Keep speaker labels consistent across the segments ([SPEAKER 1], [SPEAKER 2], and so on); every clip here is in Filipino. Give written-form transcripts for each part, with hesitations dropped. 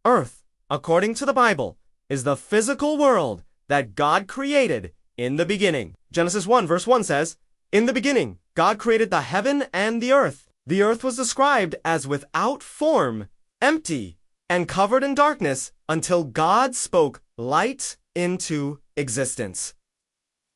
[SPEAKER 1] Earth, according to the Bible, is the physical world that God created in the beginning. Genesis 1 verse 1 says, "In the beginning, God created the heaven and the earth. The earth was described as without form, empty, and covered in darkness until God spoke light into existence."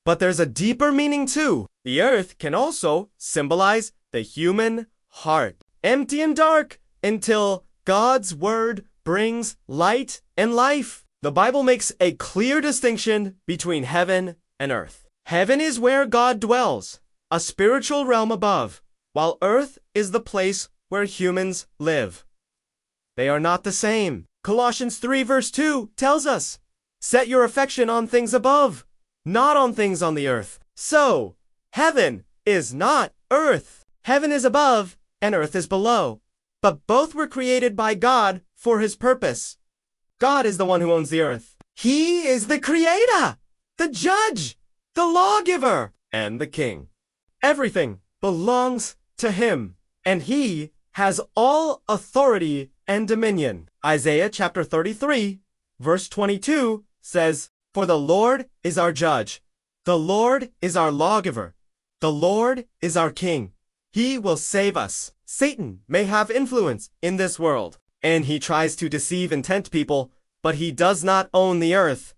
[SPEAKER 1] But there's a deeper meaning too. The earth can also symbolize the human heart, empty and dark until God's word brings light and life. The Bible makes a clear distinction between heaven and earth. Heaven is where God dwells, a spiritual realm above, while earth is the place where humans live. They are not the same. Colossians 3 verse 2 tells us, "Set your affection on things above, not on things on the earth." So, heaven is not earth. Heaven is above and earth is below. But both were created by God for his purpose. God is the one who owns the earth. He is the creator, the judge, the lawgiver, and the king. Everything belongs to him, and he has all authority and dominion. Isaiah chapter 33, verse 22 says, "For the Lord is our judge. The Lord is our lawgiver. The Lord is our king. He will save us." Satan may have influence in this world, and he tries to deceive and tempt people, but he does not own the earth.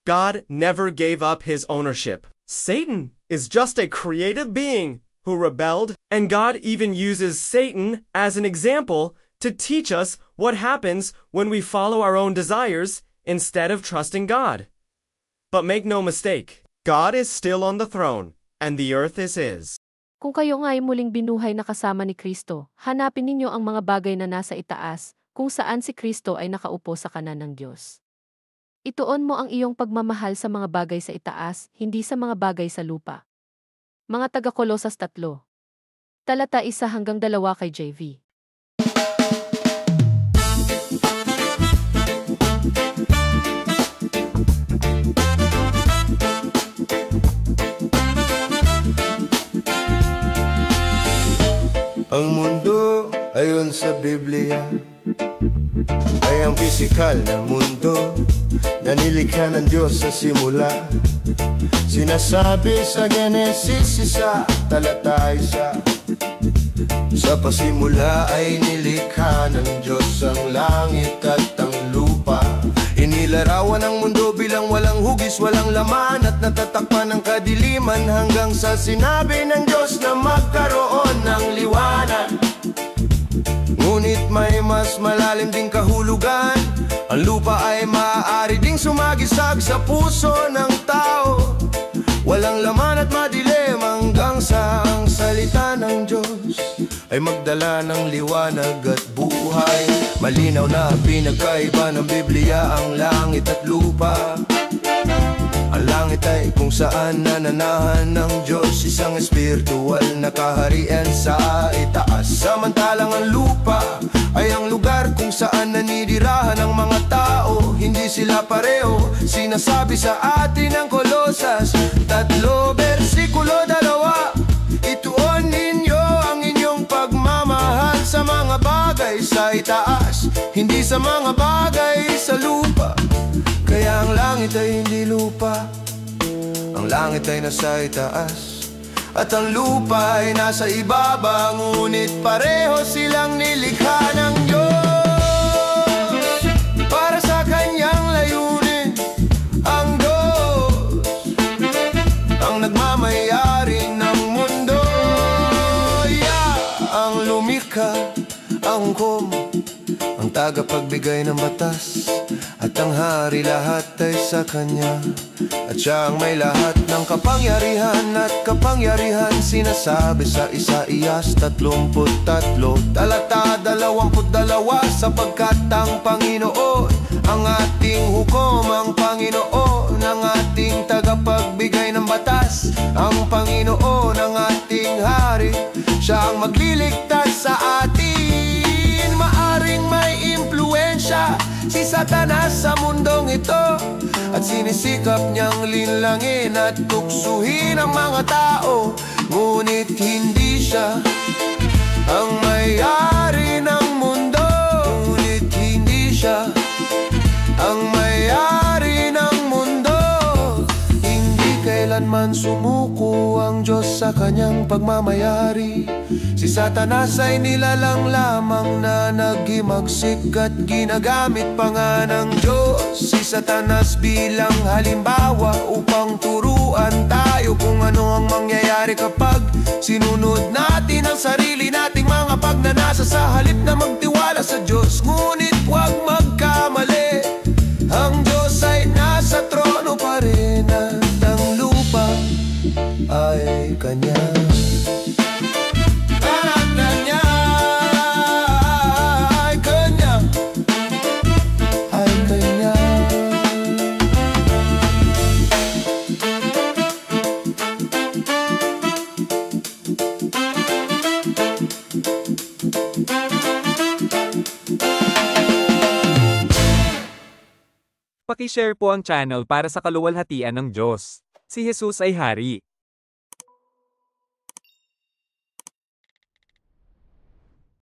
[SPEAKER 1] God never gave up his ownership. Satan is just a creative being who rebelled, and God even uses Satan as an example to teach us what happens when we follow our own desires instead of trusting God. But make no mistake, God is still on the throne, and the earth is his.
[SPEAKER 2] Kung kayo nga ay muling binuhay na kasama ni Kristo, hanapin ninyo ang mga bagay na nasa itaas, kung saan si Kristo ay nakaupo sa kanan ng Diyos. Ituon mo ang iyong pagmamahal sa mga bagay sa itaas, hindi sa mga bagay sa lupa. Mga taga-Kolosas 3. Talata 1 hanggang 2 kay JV.
[SPEAKER 3] Ang mundo ayon sa Biblia ay ang pisikal na mundo na nilikha ng Diyos sa simula. Sinasabi sa Genesis 1, talata 1, sa pasimula ay nilikha ng Diyos ang langit at ang lupa. Inilarawan ang mundo bilang walang hugis, walang laman at natatakpan ng kadiliman hanggang sa sinabi ng Diyos na magkaroon ng liwanag. Ngunit may mas malalim ding kahulugan. Ang lupa ay maaari ding sumagisag sa puso ng tao. Walang laman at madilim hanggang sa ang salita ng Diyos ay magdala ng liwanag at buhay. Malinaw na pinagkaiba ng Biblia ang langit at lupa. Ang langit ay kung saan nananahan ng Diyos, isang espiritual na kaharian sa itaas. Samantalang ang lupa ay ang lugar kung saan naninirahan ang mga tao. Hindi sila pareho, sinasabi sa atin ng Kolosas 3 versikulo 2. Ituon ninyo ang inyong pagmamahal sa mga bagay sa itaas, hindi sa mga bagay sa lupa. Kaya ang langit ay hindi lupa, ang langit ay nasa itaas, at ang lupa ay nasa ibaba, ngunit pareho silang nilikha ng Diyos para sa kanyang layunin. Ang Diyos ang nagmamayari ng mundo, ang lumikha, ang hukom, ang tagapagbigay ng batas, at ang hari lahat ay sa kanya. At siya ang may lahat ng kapangyarihan at kapangyarihan. Sinasabi sa Isaías 33, talata 22, sapagkat ang Panginoon ang ating hukom, ang Panginoon ang ating tagapagbigay ng batas, ang Panginoon ang ating hari, siya ang magliligtas sa atin. Maaring may impluensya si Satanas sa mundong ito, at sinisikap niyang linlangin at tuksuhin ang mga tao. Ngunit hindi siya ang may-ari ng mundo, ngunit hindi siya ang may-ari ng mundo. Hindi kailanman sumuko ang Diyos sa kanyang pagmamayari. Si Satanas ay nilalang lamang na naghimagsik at ginagamit pa nga ng Diyos. Si Satanas bilang halimbawa upang turuan tayo kung ano ang mangyayari kapag sinunod natin ang sarili nating mga pagnanasa sa halip na magtiwala sa Diyos. Ngunit huwag magkamali, ang Diyos ay nasa trono pa rin at ang lupa ay Kanya.
[SPEAKER 4] Paki-share po ang channel para sa kaluwalhatian ng Diyos. Si Jesus ay Hari.